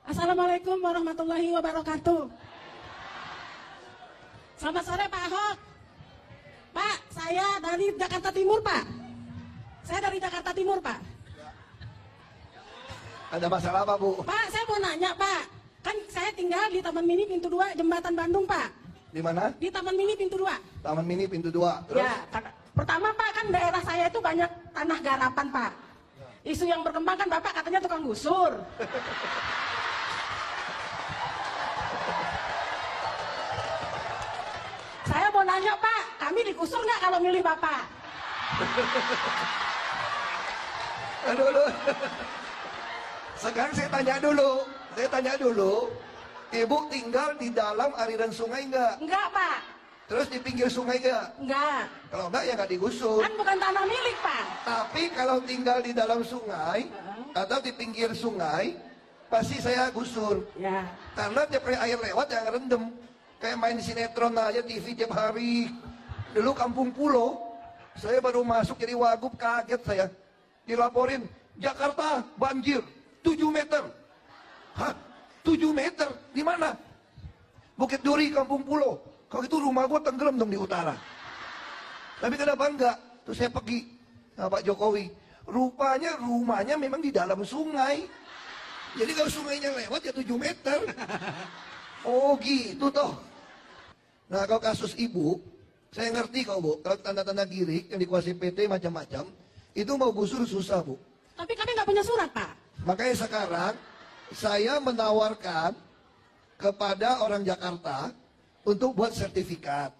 Assalamualaikum warahmatullahi wabarakatuh. Selamat sore Pak Ahok. Pak, saya dari Jakarta Timur Pak. Saya dari Jakarta Timur Pak. Ada masalah apa Bu? Pak, saya mau nanya Pak. Kan saya tinggal di Taman Mini Pintu 2 Jembatan Bandung Pak. Di mana? Di Taman Mini Pintu 2. Taman Mini Pintu 2. Terus? Ya, pertama Pak, kan daerah saya itu banyak tanah garapan Pak. Isu yang berkembang kan Bapak katanya tukang gusur. Saya mau nanya Pak, kami digusur nggak kalau milih Bapak? Aduh. Sekarang saya tanya dulu. Ibu tinggal di dalam aliran sungai nggak? Enggak Pak. Terus di pinggir sungai nggak? Enggak. Kalau nggak ya nggak digusur. Kan bukan tanah milik Pak. Tapi kalau tinggal di dalam sungai atau di pinggir sungai, pasti saya gusur. Ya. Karena tiap kali air lewat yang rendem. Kayak main sinetron aja TV tiap hari. Dulu Kampung Pulau, saya baru masuk jadi wagub, kaget saya. Dilaporin, Jakarta banjir 7 meter. Hah? 7 meter? Di mana? Bukit Duri, Kampung Pulau. Kalau itu rumah gua tenggelam dong di utara. Tapi kenapa enggak? Terus saya pergi sama Pak Jokowi. Rupanya rumahnya memang di dalam sungai. Jadi kalau sungainya lewat ya 7 meter. Oh gitu toh. Nah kalau kasus ibu, saya ngerti kok Bu. Kalau tanda-tanda girik yang dikuasai PT macam-macam, itu mau gusur susah Bu. Tapi kami nggak punya surat Pak. Makanya sekarang saya menawarkan kepada orang Jakarta untuk buat sertifikat.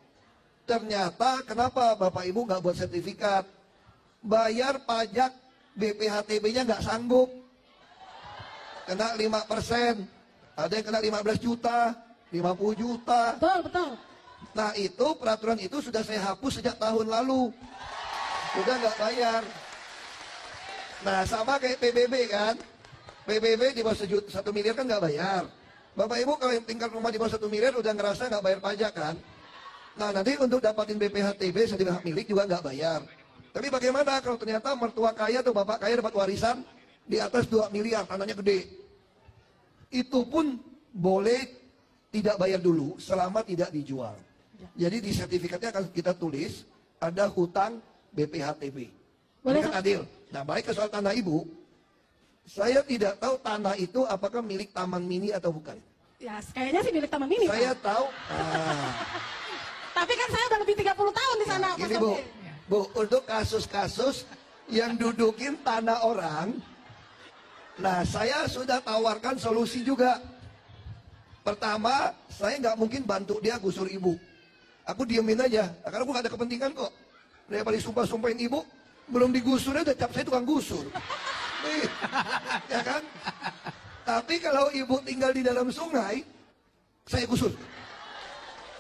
Ternyata kenapa Bapak Ibu nggak buat sertifikat? Bayar pajak BPHTB-nya nggak sanggup. Kena 5%. Ada yang kena 15 juta, 50 juta. Betul. Nah itu peraturan itu sudah saya hapus sejak tahun lalu. Sudah nggak bayar. Nah sama kayak PBB kan. PBB di bawah 1 miliar kan nggak bayar. Bapak Ibu kalau yang tinggal rumah di bawah 1 miliar udah ngerasa nggak bayar pajak kan. Nah nanti untuk dapatin BPHTB sertifikat hak milik juga nggak bayar. Tapi bagaimana kalau ternyata mertua kaya atau bapak kaya dapat warisan di atas 2 miliar, tanahnya gede. Itu pun boleh tidak bayar dulu selama tidak dijual. Jadi di sertifikatnya akan kita tulis ada hutang BPHTB. Boleh kan adil. Nah balik ke soal tanah ibu, saya tidak tahu tanah itu apakah milik Taman Mini atau bukan. Ya kayaknya sih milik Taman Mini Saya Pak. tahu. Tapi kan saya udah lebih 30 tahun di sana. Gini Bu, untuk kasus-kasus yang dudukin tanah orang, nah saya sudah tawarkan solusi juga. Pertama, saya nggak mungkin bantu dia gusur ibu. Aku diemin aja, karena aku gak ada kepentingan kok. Daripada disumpah-sumpahin ibu, belum digusur udah cap saya tukang gusur. Ya kan? Tapi kalau ibu tinggal di dalam sungai, saya gusur.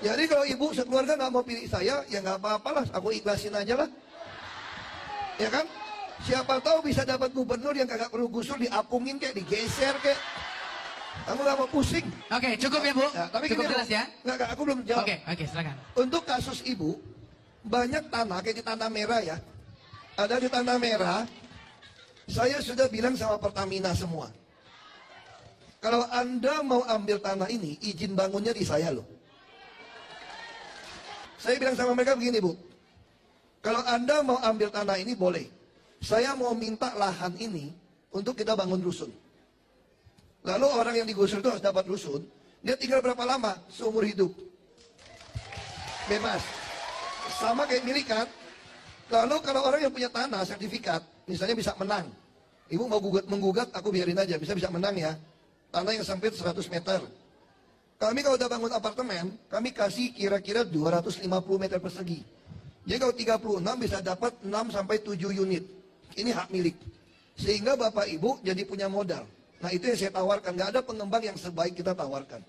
Jadi kalau ibu sekeluarga nggak mau pilih saya, ya nggak apa-apalah, aku ikhlasin aja lah. Ya kan? Siapa tahu bisa dapat gubernur yang kagak perlu gusur, diapungin kayak digeser kayak. Kamu nggak mau pusing. Oke, cukup ya Bu. Ya, tapi cukup gini, jelas ya. Nggak, aku belum jawab. Oke, silakan. Untuk kasus ibu, banyak tanah kayak di Tanah Merah ya. Ada di Tanah Merah, saya sudah bilang sama Pertamina semua. Kalau Anda mau ambil tanah ini, izin bangunnya di saya loh. Saya bilang sama mereka begini Bu, kalau Anda mau ambil tanah ini boleh. Saya mau minta lahan ini untuk kita bangun rusun. Lalu orang yang digusur itu harus dapat rusun. Dia tinggal berapa lama? Seumur hidup. Bebas. Sama kayak milik kan. Lalu kalau orang yang punya tanah, sertifikat, misalnya bisa menang. Ibu mau menggugat, aku biarin aja. Bisa menang ya. Tanah yang sempit 100 meter. Kami kalau udah bangun apartemen, kami kasih kira-kira 250 meter persegi. Jadi kalau 36 bisa dapat 6 sampai 7 unit. Ini hak milik. Sehingga Bapak Ibu jadi punya modal. Nah itu yang saya tawarkan. Gak ada pengembang yang sebaik kita tawarkan.